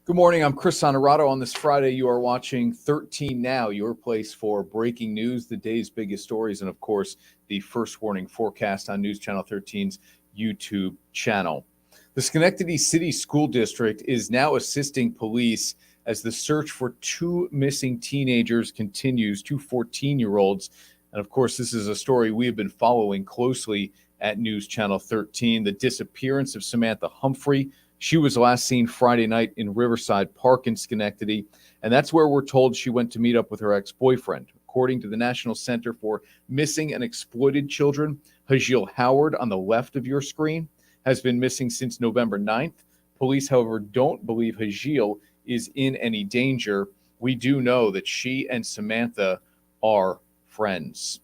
Good morning. I'm Chris Honorato. On this Friday, you are watching 13 Now, your place for breaking news, the day's biggest stories, and of course, the first warning forecast on News Channel 13's YouTube channel. The Schenectady City School District is now assisting police as the search for two missing teenagers continues, two 14-year-olds. And of course, this is a story we have been following closely at News Channel 13, the disappearance of Samantha Humphrey. She was last seen Friday night in Riverside Park in Schenectady, and that's where we're told she went to meet up with her ex-boyfriend. According to the National Center for Missing and Exploited Children, Hajiel Howard on the left of your screen has been missing since November 9th. Police, however, don't believe Hajiel is in any danger. We do know that she and Samantha are friends.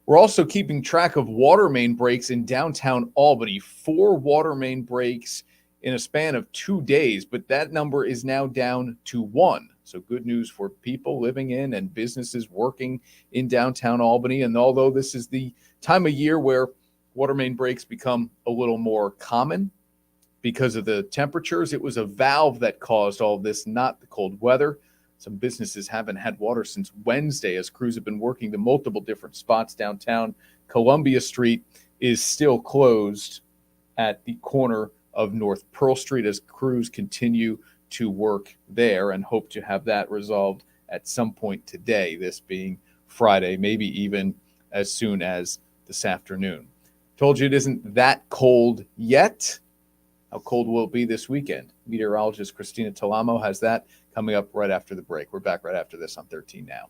We're also keeping track of water main breaks in downtown Albany. 4 water main breaks in a span of 2 days, but that number is now down to 1. So good news for people living in and businesses working in downtown Albany. And although this is the time of year where water main breaks become a little more common because of the temperatures, it was a valve that caused all this, not the cold weather. Some businesses haven't had water since Wednesday as crews have been working to multiple different spots downtown. Columbia Street is still closed at the corner of North Pearl Street as crews continue to work there and hope to have that resolved at some point today, this being Friday, maybe even as soon as this afternoon. Told you it isn't that cold yet. How cold will it be this weekend? Meteorologist Christina Talamo has that coming up right after the break. We're back right after this on 13 Now.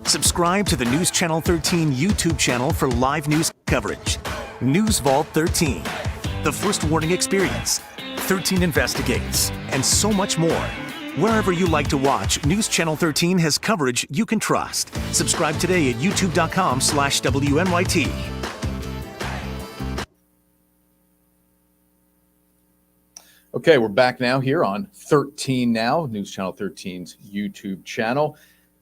Subscribe to the News Channel 13 YouTube channel for live news coverage. News Vault 13. The First Warning Experience, 13 Investigates, and so much more. Wherever you like to watch, News Channel 13 has coverage you can trust. Subscribe today at youtube.com/WNYT. Okay, we're back now here on 13 Now, News Channel 13's YouTube channel.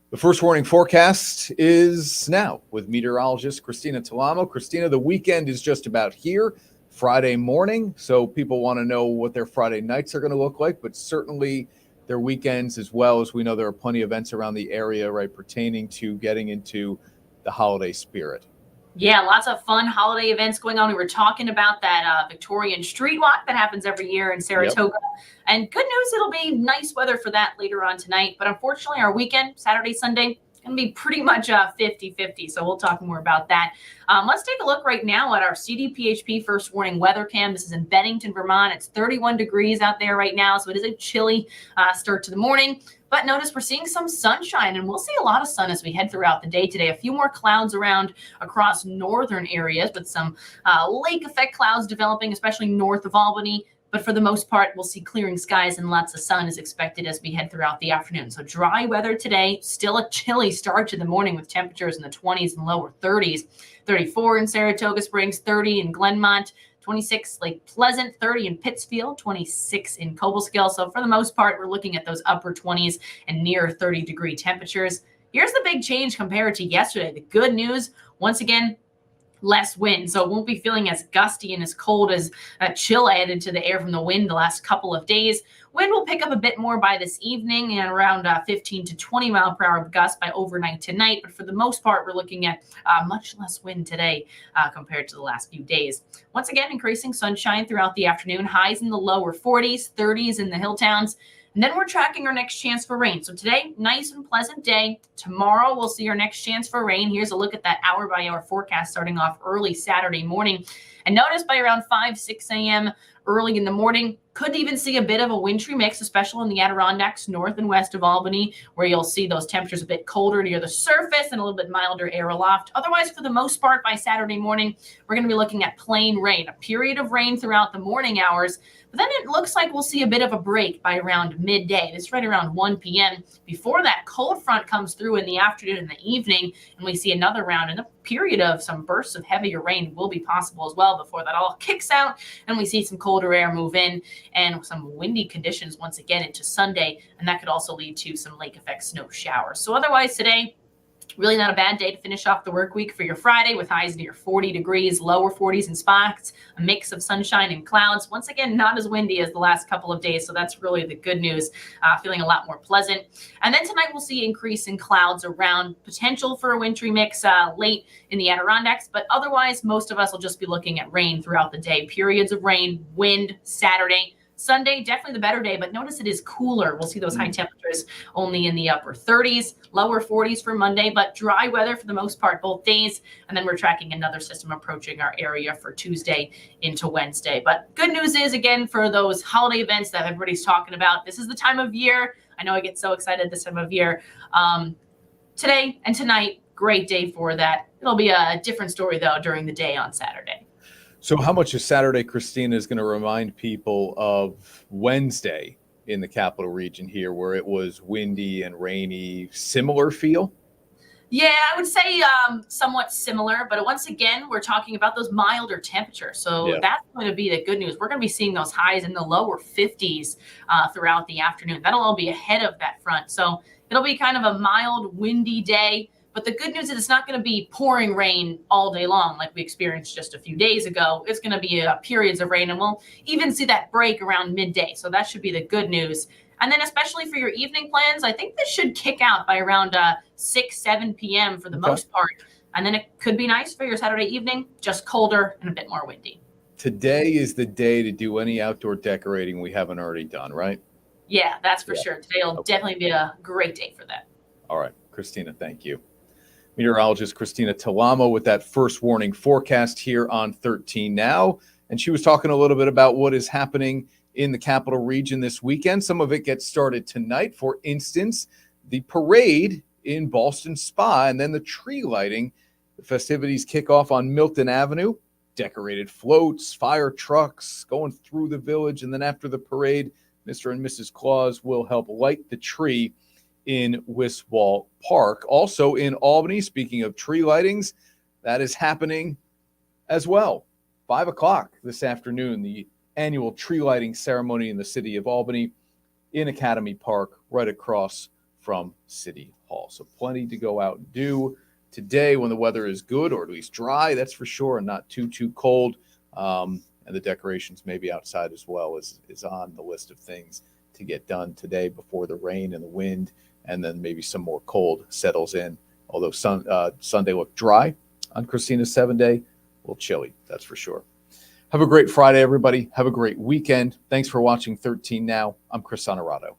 The First Warning forecast is now with meteorologist Christina Talamo. Christina, the weekend is just about here. Friday morning, so people want to know what their Friday nights are going to look like, but certainly their weekends as well, as we know there are plenty of events around the area, right, pertaining to getting into the holiday spirit. Yeah, lots of fun holiday events going on. We were talking about that Victorian Street Walk that happens every year in Saratoga. Yep. And good news, it'll be nice weather for that later on tonight. But unfortunately, our weekend, Saturday, Sunday, going to be pretty much 50-50. So we'll talk more about that. Let's take a look right now at our CDPHP First Warning weather cam. This is in Bennington, Vermont. It's 31 degrees out there right now. So it is a chilly start to the morning. But notice we're seeing some sunshine, and we'll see a lot of sun as we head throughout the day today. A few more clouds around across northern areas with some lake effect clouds developing, especially north of Albany. But for the most part, we'll see clearing skies and lots of sun is expected as we head throughout the afternoon. So dry weather today, still a chilly start to the morning with temperatures in the 20s and lower 30s. 34 in Saratoga Springs, 30 in Glenmont, 26 Lake Pleasant, 30 in Pittsfield, 26 in Cobleskill. So for the most part, we're looking at those upper 20s and near 30-degree temperatures. Here's the big change compared to yesterday. The good news, once again, less wind, so it won't be feeling as gusty and as cold as chill added to the air from the wind the last couple of days. Wind will pick up a bit more by this evening and around 15 to 20 mile per hour gust by overnight tonight. But for the most part, we're looking at much less wind today compared to the last few days. Once again, increasing sunshine throughout the afternoon, highs in the lower 40s, 30s in the hill towns. And then we're tracking our next chance for rain. So today, nice and pleasant day. Tomorrow, we'll see our next chance for rain. Here's a look at that hour-by-hour forecast starting off early Saturday morning. And notice by around 5-6 a.m. early in the morning, could even see a bit of a wintry mix, especially in the Adirondacks north and west of Albany, where you'll see those temperatures a bit colder near the surface and a little bit milder air aloft. Otherwise, for the most part, by Saturday morning, we're going to be looking at plain rain, a period of rain throughout the morning hours. But then it looks like we'll see a bit of a break by around midday. It's right around 1 p.m. Before that cold front comes through in the afternoon and the evening, and we see another round, and a period of some bursts of heavier rain will be possible as well before that all kicks out, and we see some colder air move in and some windy conditions once again into Sunday, and that could also lead to some lake effect snow showers. So otherwise today, Really not a bad day to finish off the work week for your Friday with highs near 40 degrees, lower 40s in spots, a mix of sunshine and clouds. Once again, not as windy as the last couple of days, so that's really the good news. Feeling a lot more pleasant. And then tonight we'll see increase in clouds around, potential for a wintry mix late in the Adirondacks, but otherwise most of us will just be looking at rain throughout the day. Periods of rain, wind Saturday. Sunday, definitely the better day, but notice it is cooler. We'll see those high temperatures only in the upper 30s, lower 40s for Monday, but dry weather for the most part both days. And then we're tracking another system approaching our area for Tuesday into Wednesday. But good news is, again, for those holiday events that everybody's talking about, this is the time of year. I know I get so excited this time of year. Today and tonight, great day for that. It'll be a different story, though, during the day on Saturday. So how much of Saturday, Christina, is going to remind people of Wednesday in the capital region here, where it was windy and rainy? Similar feel? Yeah, I would say somewhat similar, but once again, we're talking about those milder temperatures. So that's going to be the good news. We're going to be seeing those highs in the lower 50s throughout the afternoon. That'll all be ahead of that front. So it'll be kind of a mild, windy day. But the good news is it's not going to be pouring rain all day long like we experienced just a few days ago. It's going to be periods of rain, and we'll even see that break around midday. So that should be the good news. And then especially for your evening plans, I think this should kick out by around 6, 7 p.m. for the most part. And then it could be nice for your Saturday evening, just colder and a bit more windy. Today is the day to do any outdoor decorating we haven't already done, right? Yeah, that's for sure. Today will definitely be a great day for that. All right, Christina, thank you. Meteorologist Christina Talamo with that first warning forecast here on 13 Now. And she was talking a little bit about what is happening in the capital region this weekend. Some of it gets started tonight. For instance, the parade in Ballston Spa, and then the tree lighting. The festivities kick off on Milton Avenue. Decorated floats, fire trucks going through the village. And then after the parade, Mr. and Mrs. Claus will help light the tree in Wiswall Park. Also in Albany, speaking of tree lightings, that is happening as well. 5 o'clock this afternoon, the annual tree lighting ceremony in the city of Albany in Academy Park, right across from City Hall. So plenty to go out and do today when the weather is good, or at least dry, that's for sure, and not too cold. And the decorations maybe outside as well is on the list of things to get done today before the rain and the wind, and then maybe some more cold settles in. Although Sunday looked dry on Christina's 7-day, a little chilly, that's for sure. Have a great Friday, everybody. Have a great weekend. Thanks for watching 13 Now. I'm Chris Honorato.